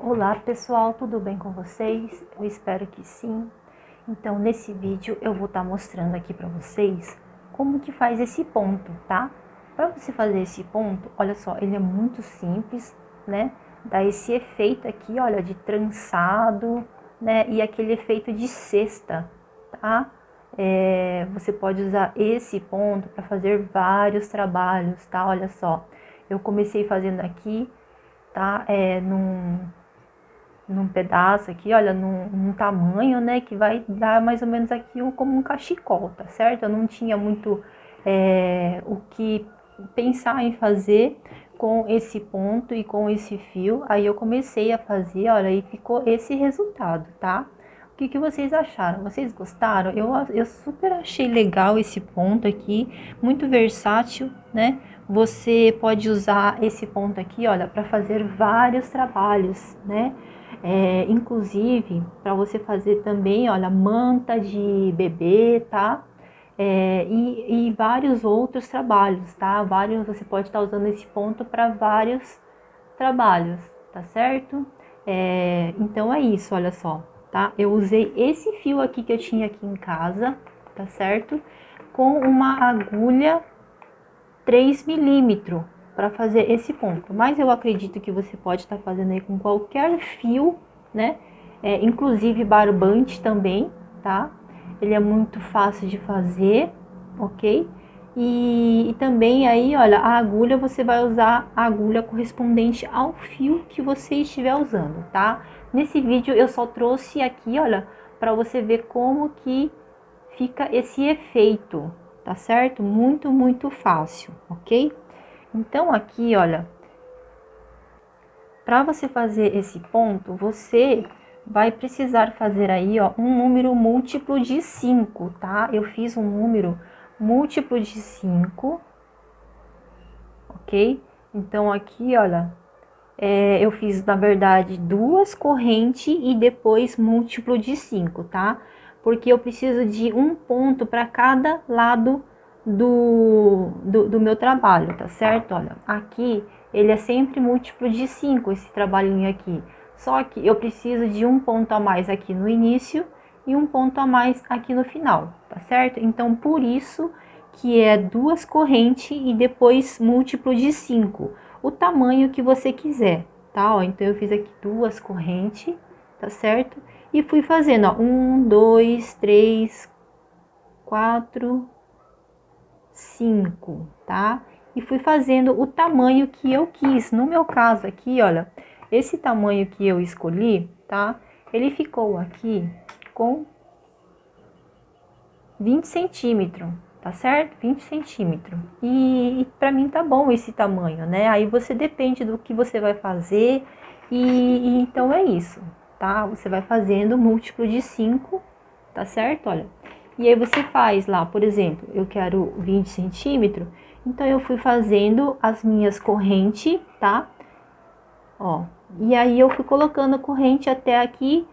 Olá pessoal, tudo bem com vocês? Eu espero que sim. Então nesse vídeo eu vou estar mostrando aqui para vocês como que faz esse ponto, tá? Para você fazer esse ponto, olha só, ele é muito simples, né? Dá esse efeito aqui, olha, de trançado, né? E aquele efeito de cesta, tá? Você pode usar esse ponto para fazer vários trabalhos, tá? Olha só, eu comecei fazendo aqui, tá? Num pedaço aqui, olha, num tamanho, né, que vai dar mais ou menos aqui como um cachecol, tá certo? Eu não tinha muito o que pensar em fazer com esse ponto e com esse fio, aí eu comecei a fazer, olha, e ficou esse resultado, tá? O que vocês acharam? Vocês gostaram? Eu super achei legal esse ponto aqui, muito versátil, né? Você pode usar esse ponto aqui, olha, para fazer vários trabalhos, né? Inclusive, para você fazer também, olha, manta de bebê, tá? E vários outros trabalhos, tá? Você pode estar usando esse ponto para vários trabalhos, tá certo? Então é isso, olha só, tá? Eu usei esse fio aqui que eu tinha aqui em casa, tá certo? Com uma agulha 3 milímetros para fazer esse ponto, mas eu acredito que você pode estar fazendo aí com qualquer fio, né? Inclusive barbante também, tá? Ele é muito fácil de fazer, ok? E também aí, olha, a agulha você vai usar a agulha correspondente ao fio que você estiver usando, tá? Nesse vídeo eu só trouxe aqui, olha, para você ver como que fica esse efeito, tá certo? Muito fácil, ok? Então aqui, olha, para você fazer esse ponto, você vai precisar fazer aí, ó, um número múltiplo de 5, tá? Eu fiz um número múltiplo de 5, ok? Então aqui, olha, eu fiz, na verdade, duas correntes e depois múltiplo de 5, tá? Porque eu preciso de um ponto para cada lado do meu trabalho, tá certo? Olha, aqui ele é sempre múltiplo de 5, esse trabalhinho aqui. Só que eu preciso de um ponto a mais aqui no início e um ponto a mais aqui no final, tá certo? Então, por isso que é duas correntes e depois múltiplo de 5, o tamanho que você quiser, tá? Ó, então eu fiz aqui duas correntes, tá certo? E fui fazendo, ó, 1, 2, 3, 4, 5, tá? E fui fazendo o tamanho que eu quis. No meu caso aqui, olha, esse tamanho que eu escolhi, tá? Ele ficou aqui com 20 centímetros, tá certo? 20 centímetros. E para mim tá bom esse tamanho, né? Aí você depende do que você vai fazer e então é isso, tá? Você vai fazendo múltiplo de 5, tá certo? Olha. E aí você faz lá, por exemplo, eu quero 20 centímetros, então eu fui fazendo as minhas correntes, tá? Ó, e aí eu fui colocando a corrente até aqui,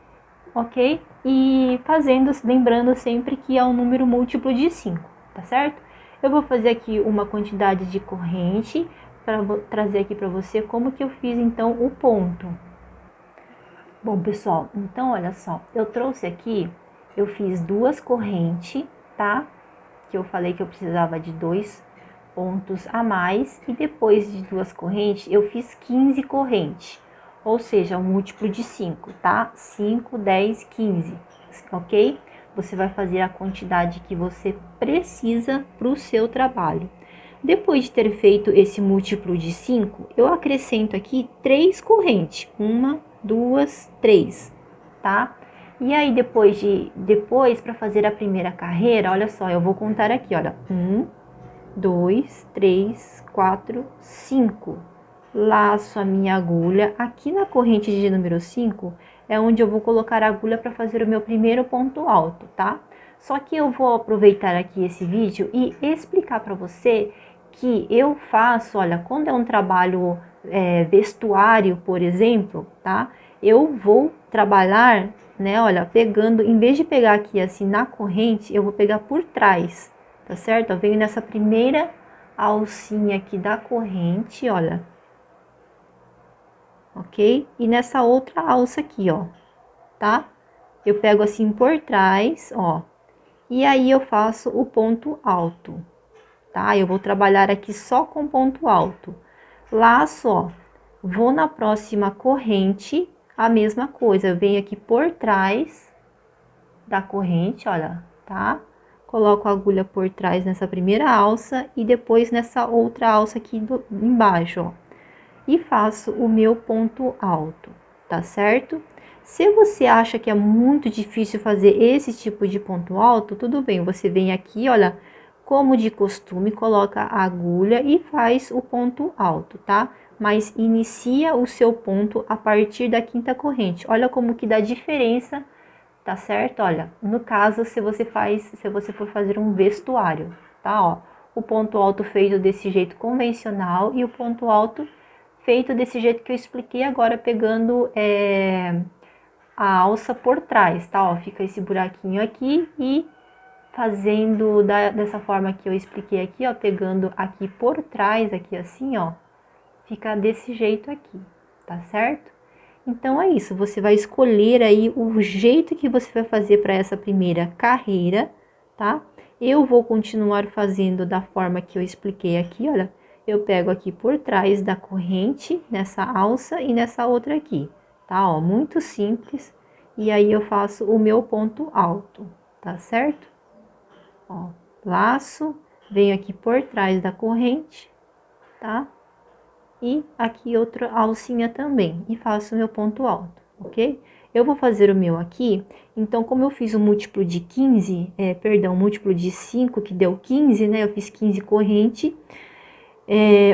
ok? E fazendo, lembrando sempre que é um número múltiplo de 5, tá certo? Eu vou fazer aqui uma quantidade de corrente para trazer aqui para você como que eu fiz então o ponto. Bom, pessoal, então olha só, eu trouxe aqui, eu fiz duas correntes, tá? Que eu falei que eu precisava de dois pontos a mais e depois de duas correntes eu fiz 15 correntes, ou seja, um múltiplo de 5, tá? 5, 10, 15, ok? Você vai fazer a quantidade que você precisa para o seu trabalho. Depois de ter feito esse múltiplo de 5, eu acrescento aqui 3 correntes, uma, duas, três, tá? E aí depois para fazer a primeira carreira, olha só, eu vou contar aqui, olha, 1, 2, 3, 4, 5. Laço a minha agulha. Aqui na corrente de número 5 é onde eu vou colocar a agulha para fazer o meu primeiro ponto alto, tá? Só que eu vou aproveitar aqui esse vídeo e explicar para você que eu faço, olha, quando é um trabalho vestuário, por exemplo, tá? Eu vou trabalhar, né, olha, pegando, em vez de pegar aqui assim na corrente, eu vou pegar por trás, tá certo? Eu venho nessa primeira alcinha aqui da corrente, olha. ok? E nessa outra alça aqui, ó, tá? Eu pego assim por trás, ó, e aí eu faço o ponto alto, tá? Eu vou trabalhar aqui só com ponto alto. Laço, ó, vou na próxima corrente, a mesma coisa, eu venho aqui por trás da corrente, olha, tá? Coloco a agulha por trás nessa primeira alça e depois nessa outra alça aqui embaixo, ó. E faço o meu ponto alto, tá certo? Se você acha que é muito difícil fazer esse tipo de ponto alto, tudo bem, você vem aqui, olha, como de costume, coloca a agulha e faz o ponto alto, tá? Mas inicia o seu ponto a partir da quinta corrente. Olha como que dá diferença, tá certo? Olha, no caso, se você for fazer um vestuário, tá? Ó, o ponto alto feito desse jeito convencional e o ponto alto feito desse jeito que eu expliquei agora, pegando a alça por trás, tá? Ó, fica esse buraquinho aqui e fazendo dessa forma que eu expliquei aqui, ó, pegando aqui por trás, aqui assim, ó, fica desse jeito aqui, tá certo? Então é isso, você vai escolher aí o jeito que você vai fazer para essa primeira carreira, tá? Eu vou continuar fazendo da forma que eu expliquei aqui, olha. Eu pego aqui por trás da corrente, nessa alça e nessa outra aqui, tá? Ó, muito simples. E aí eu faço o meu ponto alto, tá certo? Ó, laço, venho aqui por trás da corrente, tá? E aqui outra alcinha também, e faço o meu ponto alto, ok? Eu vou fazer o meu aqui, então como eu fiz o múltiplo de 15, múltiplo de 5, que deu 15, né? Eu fiz 15 corrente,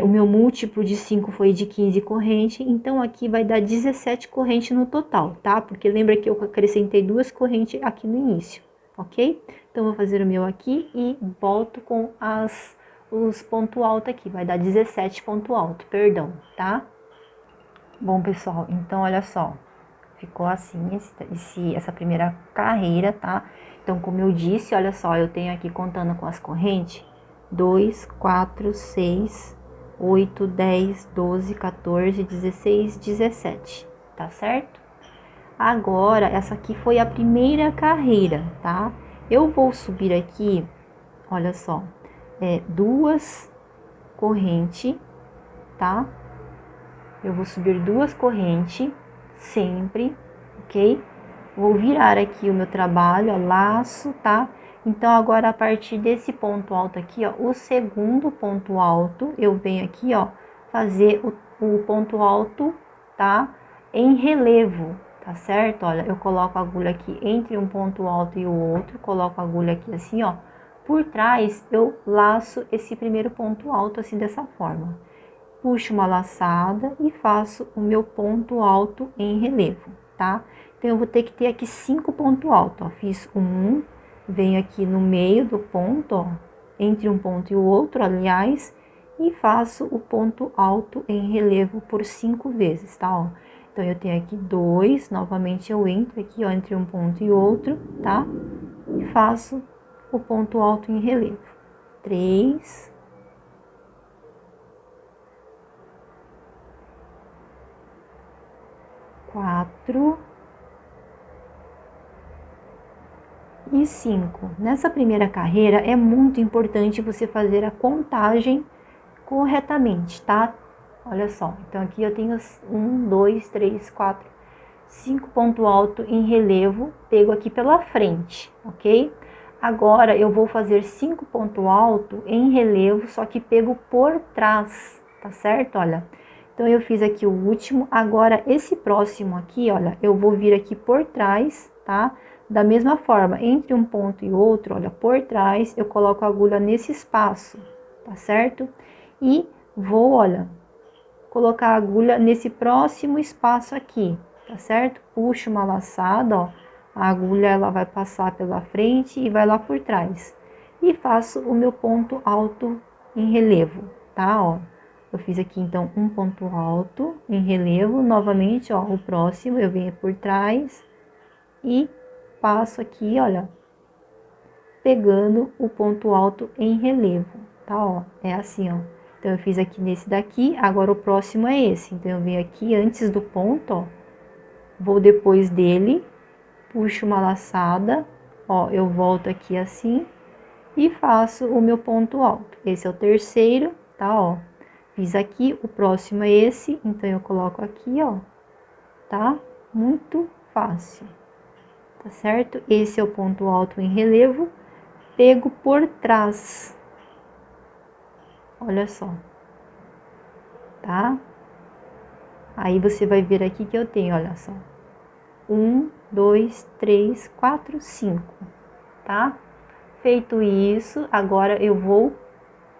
o meu múltiplo de 5 foi de 15 corrente, então aqui vai dar 17 corrente no total, tá? Porque lembra que eu acrescentei 2 correntes aqui no início, ok? Então, vou fazer o meu aqui e volto com os ponto alto aqui, vai dar 17 ponto alto, perdão, tá? Bom, pessoal, então olha só, ficou assim essa primeira carreira, tá? Então, como eu disse, olha só, eu tenho aqui contando com as correntes, 2, 4, 6, 8, 10, 12, 14, 16, 17, tá certo? Agora, essa aqui foi a primeira carreira, tá? Eu vou subir aqui, olha só, duas correntes, tá? Eu vou subir duas correntes, sempre, ok? Vou virar aqui o meu trabalho, ó, laço, tá? Então, agora, a partir desse ponto alto aqui, ó, o segundo ponto alto, eu venho aqui, ó, fazer o ponto alto, tá? Em relevo, tá certo? Olha, eu coloco a agulha aqui entre um ponto alto e o outro, coloco a agulha aqui assim, ó. Por trás, eu laço esse primeiro ponto alto assim, dessa forma. Puxo uma laçada e faço o meu ponto alto em relevo, tá? Então, eu vou ter que ter aqui 5 pontos altos, ó. Fiz um, venho aqui no meio do ponto, ó, entre um ponto e o outro, aliás, e faço o ponto alto em relevo por 5 vezes, tá? Ó. Então, eu tenho aqui 2, novamente eu entro aqui, ó, entre um ponto e outro, tá? E faço o ponto alto em relevo. 3, 4 e 5. Nessa primeira carreira é muito importante você fazer a contagem corretamente, tá? Olha só, então aqui eu tenho 1, 2, 3, 4, 5 ponto alto em relevo, pego aqui pela frente, ok? Agora eu vou fazer 5 ponto alto em relevo, só que pego por trás, tá certo? Olha, então eu fiz aqui o último, agora esse próximo aqui, olha, eu vou vir aqui por trás, tá? Da mesma forma, entre um ponto e outro, olha, por trás, eu coloco a agulha nesse espaço, tá certo? E vou, olha, colocar a agulha nesse próximo espaço aqui, tá certo? Puxo uma laçada, ó, a agulha ela vai passar pela frente e vai lá por trás. E faço o meu ponto alto em relevo, tá? Ó, eu fiz aqui então um ponto alto em relevo, novamente, ó, o próximo eu venho por trás e passo aqui, olha, pegando o ponto alto em relevo, tá? Ó, é assim, ó. Então, eu fiz aqui nesse daqui, agora o próximo é esse. Então, eu venho aqui antes do ponto, ó, vou depois dele, puxo uma laçada, ó, eu volto aqui assim e faço o meu ponto alto. Esse é o terceiro, tá, ó. Fiz aqui, o próximo é esse, então eu coloco aqui, ó, tá? Muito fácil, tá certo? Esse é o ponto alto em relevo, pego por trás. Olha só, tá? Aí você vai ver aqui que eu tenho, olha só. 1, 2, 3, 4, 5, tá? Feito isso, agora eu vou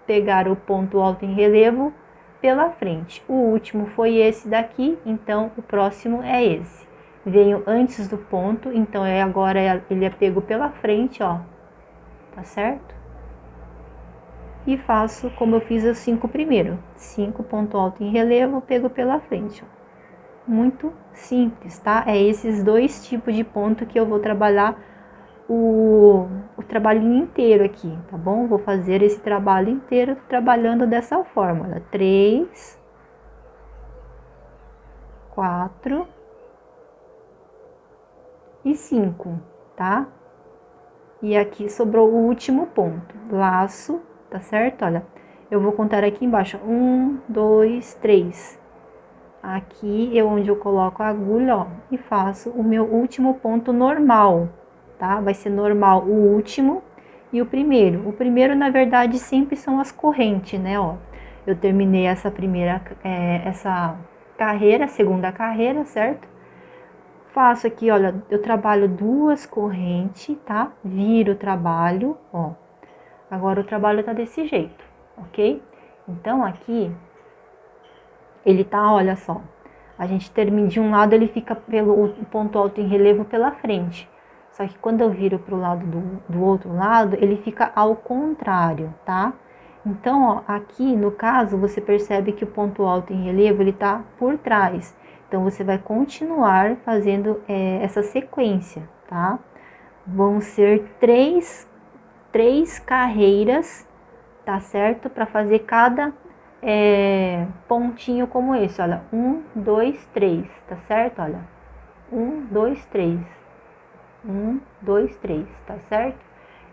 pegar o ponto alto em relevo pela frente. O último foi esse daqui, então o próximo é esse. Venho antes do ponto, então agora ele é pego pela frente, ó, tá certo? E faço como eu fiz os 5 primeiro. 5 ponto alto em relevo, pego pela frente, ó. Muito simples, tá? É esses dois tipos de ponto que eu vou trabalhar o trabalhinho inteiro aqui, tá bom? Vou fazer esse trabalho inteiro trabalhando dessa forma, olha, 3, 4 e 5, tá? E aqui sobrou o último ponto, laço, tá certo? Olha, eu vou contar aqui embaixo, 1, 2, 3. Aqui é onde eu coloco a agulha, ó, e faço o meu último ponto normal, tá? Vai ser normal o último e o primeiro. O primeiro, na verdade, sempre são as correntes, né, ó. Eu terminei essa primeira, essa carreira, segunda carreira, certo? Faço aqui, olha, eu trabalho 2 correntes, tá? Viro o trabalho, ó. Agora o trabalho tá desse jeito, ok? Então, aqui, ele tá, olha só. A gente termina de um lado, ele fica pelo ponto alto em relevo pela frente. Só que quando eu viro pro lado do outro lado, ele fica ao contrário, tá? Então, ó, aqui no caso, você percebe que o ponto alto em relevo, ele tá por trás. Então, você vai continuar fazendo essa sequência, tá? Vão ser três carreiras, tá certo? Para fazer cada pontinho como esse, olha, 1, 2, 3, tá certo? Olha, 1, 2, 3, 1, 2, 3, tá certo?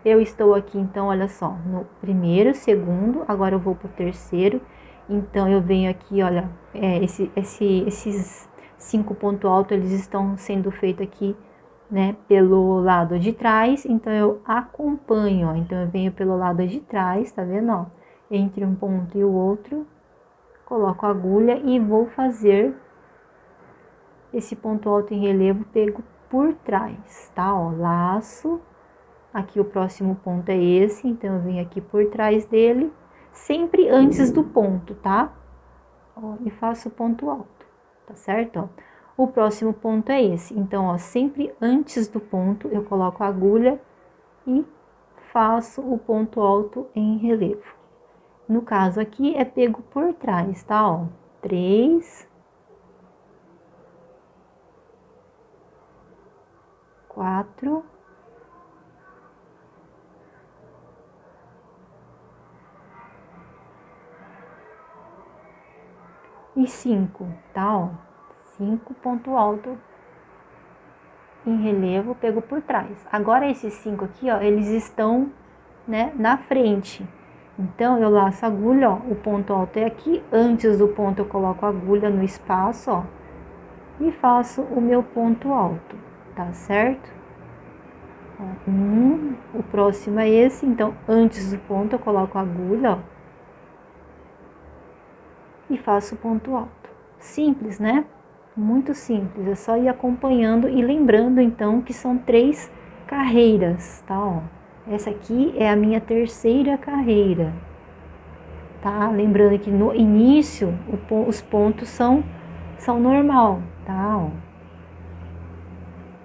Eu estou aqui, então, olha só, no primeiro, segundo, agora eu vou pro terceiro, então eu venho aqui, olha, esses 5 pontos altos, eles estão sendo feitos aqui, né, pelo lado de trás, então eu acompanho, ó, então eu venho pelo lado de trás, tá vendo, ó, entre um ponto e o outro, coloco a agulha e vou fazer esse ponto alto em relevo pego por trás, tá, ó, laço. Aqui o próximo ponto é esse, então eu venho aqui por trás dele, sempre antes do ponto, tá? Ó, e faço o ponto alto, tá certo? Ó, o próximo ponto é esse, então, ó, sempre antes do ponto eu coloco a agulha e faço o ponto alto em relevo. No caso aqui é pego por trás, tá? Ó, 3, 4, e 5, tá? Ó, 5 ponto alto em relevo, pego por trás. Agora esses 5 aqui, ó, eles estão, né, na frente. Então eu laço a agulha, ó, o ponto alto é aqui, antes do ponto eu coloco a agulha no espaço, ó, e faço o meu ponto alto, tá certo? Ó, o próximo é esse, então antes do ponto eu coloco a agulha, ó, e faço o ponto alto. Simples, né? Muito simples, é só ir acompanhando e lembrando então que são 3 carreiras, tá? Ó, essa aqui é a minha terceira carreira, tá? Lembrando que no início os pontos são normal, tá? Ó,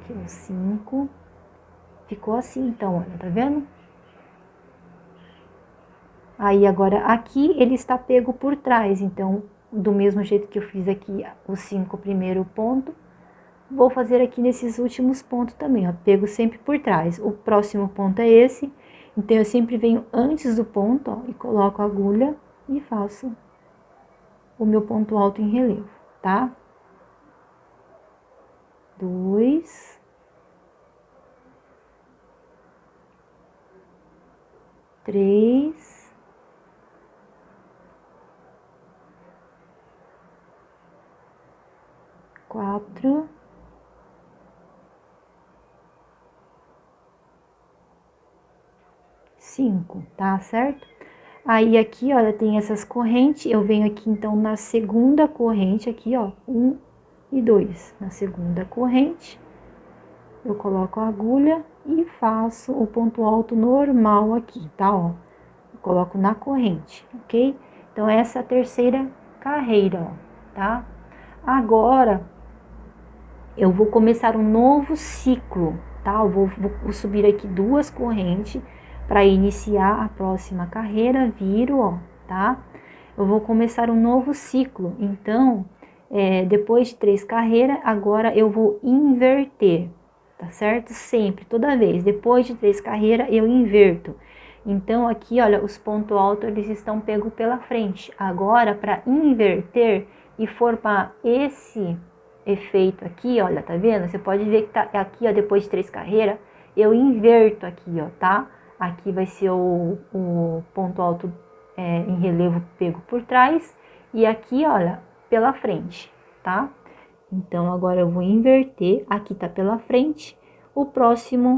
aqui o 5, ficou assim então, olha, tá vendo? Aí agora aqui ele está pego por trás, então do mesmo jeito que eu fiz aqui os 5 primeiro ponto, vou fazer aqui nesses últimos pontos também, ó, pego sempre por trás. O próximo ponto é esse, então eu sempre venho antes do ponto, ó, e coloco a agulha e faço o meu ponto alto em relevo, tá? 2, 3, 4, 5, tá certo? Aí aqui, olha, tem essas correntes, eu venho aqui então na segunda corrente aqui, ó, 1 e 2. Na segunda corrente, eu coloco a agulha e faço o ponto alto normal aqui, tá, ó? Eu coloco na corrente, ok? Então, essa é a terceira carreira, ó, tá? Agora, eu vou começar um novo ciclo, tá? Eu vou subir aqui 2 correntes para iniciar a próxima carreira, viro, ó, tá? Eu vou começar um novo ciclo, então, depois de 3 carreiras, agora eu vou inverter, tá certo? Sempre, toda vez, depois de 3 carreiras, eu inverto. Então, aqui, olha, os pontos altos, eles estão pegos pela frente. Agora, para inverter e formar esse efeito aqui, olha, tá vendo? Você pode ver que tá aqui, ó, depois de 3 carreiras, eu inverto aqui, ó, tá? Aqui vai ser o ponto alto em relevo pego por trás e aqui, olha, pela frente, tá? Então, agora eu vou inverter, aqui tá pela frente,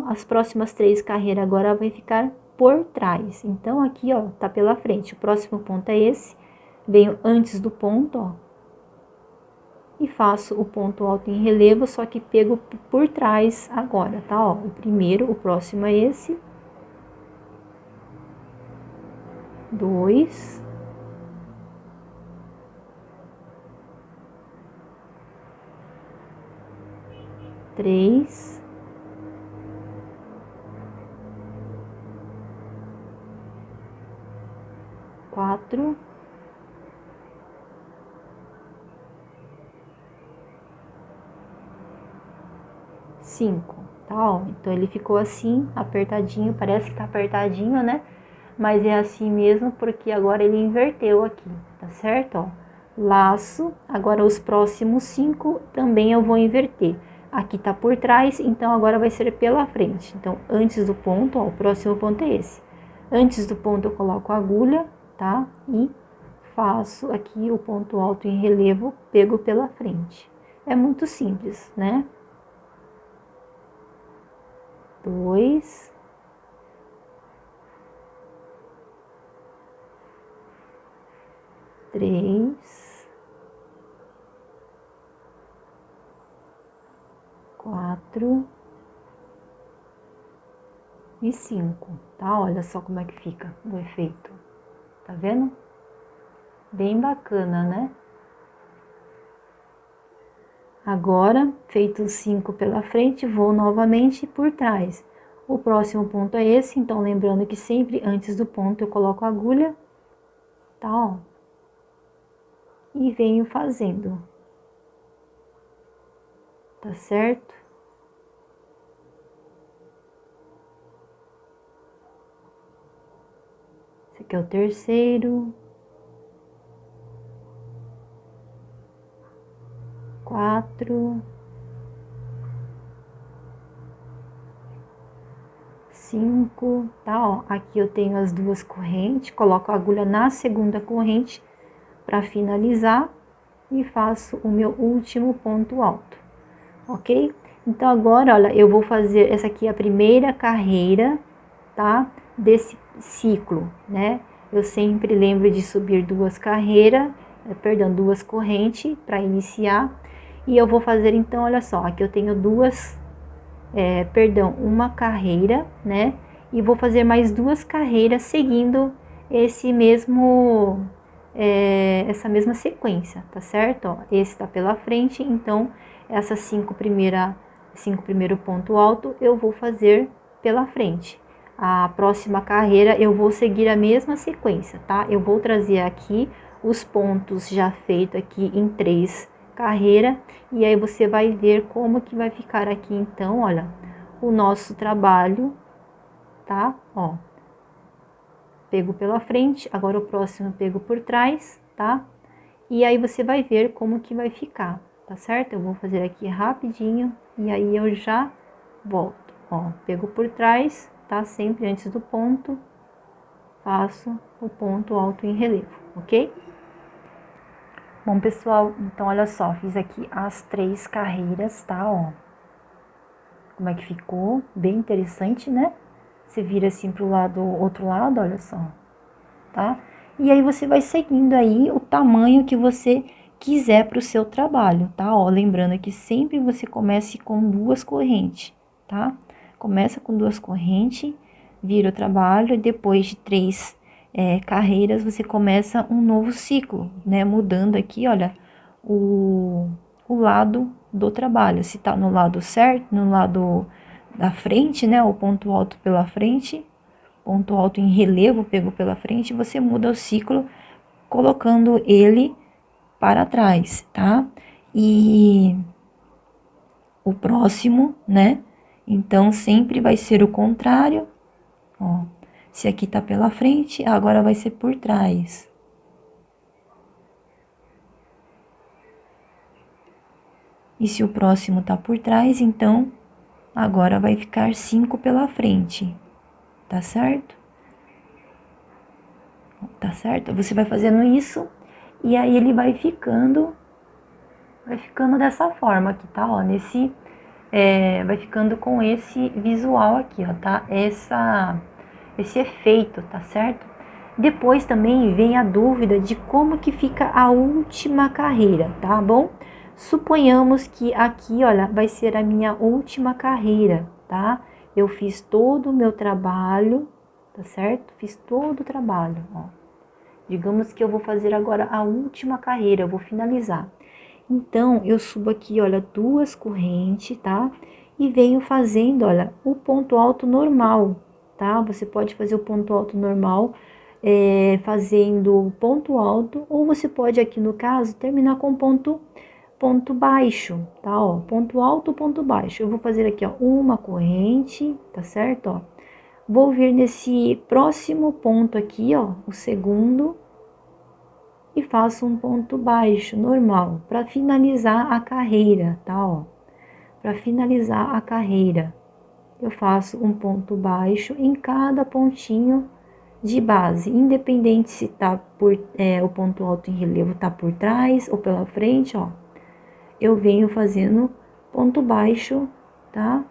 as próximas 3 carreiras agora vai ficar por trás. Então, aqui, ó, tá pela frente, o próximo ponto é esse, venho antes do ponto, ó, e faço o ponto alto em relevo, só que pego por trás agora, tá? Ó, o primeiro, o próximo é esse. 2. 3. 4. 5, tá? Ó, então ele ficou assim, apertadinho, parece que tá apertadinho, né? Mas é assim mesmo porque agora ele inverteu aqui, tá certo? Ó, laço, agora os próximos 5 também eu vou inverter. Aqui tá por trás, então agora vai ser pela frente. Então, antes do ponto, ó, o próximo ponto é esse. Antes do ponto eu coloco a agulha, tá? E faço aqui o ponto alto em relevo, pego pela frente. É muito simples, né? 2, 3, 4 e 5, tá? Olha só como é que fica o efeito, tá vendo? Bem bacana, né? Agora, feito os 5 pela frente, vou novamente por trás. O próximo ponto é esse, então lembrando que sempre antes do ponto eu coloco a agulha, tá? Ó, e venho fazendo, tá certo? Esse aqui é o terceiro. 4, 5, tá? Ó, aqui eu tenho as 2 correntes, coloco a agulha na segunda corrente para finalizar e faço o meu último ponto alto, ok? Então, agora, olha, eu vou fazer, essa aqui é a primeira carreira, tá? Desse ciclo, né? Eu sempre lembro de subir 2 carreiras, perdão, 2 correntes para iniciar. E eu vou fazer, então, olha só, aqui eu tenho uma carreira, né? E vou fazer mais 2 carreiras seguindo esse mesmo, essa mesma sequência, tá certo? Ó, esse tá pela frente, então, essas 5 primeiro ponto alto eu vou fazer pela frente. A próxima carreira eu vou seguir a mesma sequência, tá? Eu vou trazer aqui os pontos já feitos aqui em 3 carreiras, e aí você vai ver como que vai ficar aqui, então, olha, o nosso trabalho, tá? Ó, pego pela frente, agora o próximo pego por trás, tá? E aí você vai ver como que vai ficar, tá certo? Eu vou fazer aqui rapidinho e aí eu já volto. Ó, pego por trás, tá? Sempre antes do ponto, faço o ponto alto em relevo, ok? Bom, pessoal, então olha só, fiz aqui as 3 carreiras, tá? Ó, como é que ficou? Bem interessante, né? Você vira assim pro lado, outro lado, olha só, tá? E aí você vai seguindo aí o tamanho que você quiser para o seu trabalho, tá? Ó, lembrando que sempre você comece com 2 correntes, tá? Começa com 2 correntes, vira o trabalho e depois de 3 carreiras você começa um novo ciclo, né? Mudando aqui, olha, o lado do trabalho, se tá no lado certo, no lado da frente, né? O ponto alto pela frente, ponto alto em relevo pego pela frente, você muda o ciclo colocando ele para trás, tá? E o próximo, né? Então, sempre vai ser o contrário, ó. Se aqui tá pela frente, agora vai ser por trás. E se o próximo tá por trás, então, agora vai ficar 5 pela frente, tá certo? Tá certo? Você vai fazendo isso e aí ele vai ficando dessa forma aqui, tá? Ó, vai ficando com esse visual aqui, ó, tá? Esse efeito, tá certo? Depois também vem a dúvida de como que fica a última carreira, tá bom? Suponhamos que aqui, olha, vai ser a minha última carreira, tá? Eu fiz todo o meu trabalho, tá certo? Fiz todo o trabalho, ó. Digamos que eu vou fazer agora a última carreira, eu vou finalizar. Então, eu subo aqui, olha, 2 correntes, tá? E venho fazendo, olha, o ponto alto normal, tá? Você pode fazer o ponto alto normal fazendo ponto alto, ou você pode aqui no caso terminar com ponto baixo, tá? Ó, ponto alto, ponto baixo. Eu vou fazer aqui, ó, uma corrente, tá certo? Ó, vou vir nesse próximo ponto aqui, ó, o segundo, e faço um ponto baixo normal para finalizar a carreira, tá? Ó, para finalizar a carreira, eu faço um ponto baixo em cada pontinho de base, independente se tá o ponto alto em relevo tá por trás ou pela frente, ó. Eu venho fazendo ponto baixo, tá?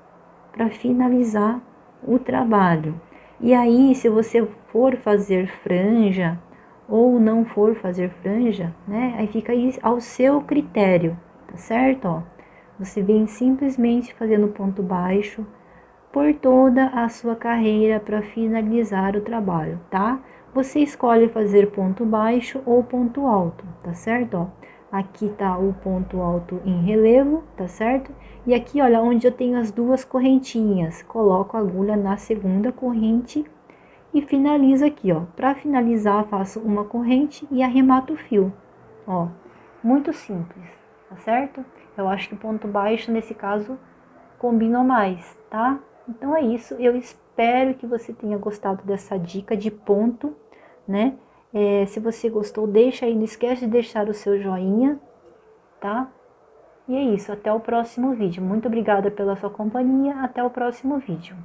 Para finalizar o trabalho. E aí, se você for fazer franja ou não for fazer franja, né? Aí fica aí ao seu critério, tá certo? Ó, você vem simplesmente fazendo ponto baixo por toda a sua carreira para finalizar o trabalho, tá? Você escolhe fazer ponto baixo ou ponto alto, tá certo? Ó, aqui tá o ponto alto em relevo, tá certo? E aqui, olha, onde eu tenho as 2 correntinhas, coloco a agulha na segunda corrente e finalizo aqui, ó. Para finalizar, faço uma corrente e arremato o fio, ó. Muito simples, tá certo? Eu acho que ponto baixo, nesse caso, combina mais, tá? Então é isso, eu espero que você tenha gostado dessa dica de ponto, né? Se você gostou, deixa aí, não esquece de deixar o seu joinha, tá? E é isso, até o próximo vídeo. Muito obrigada pela sua companhia, até o próximo vídeo.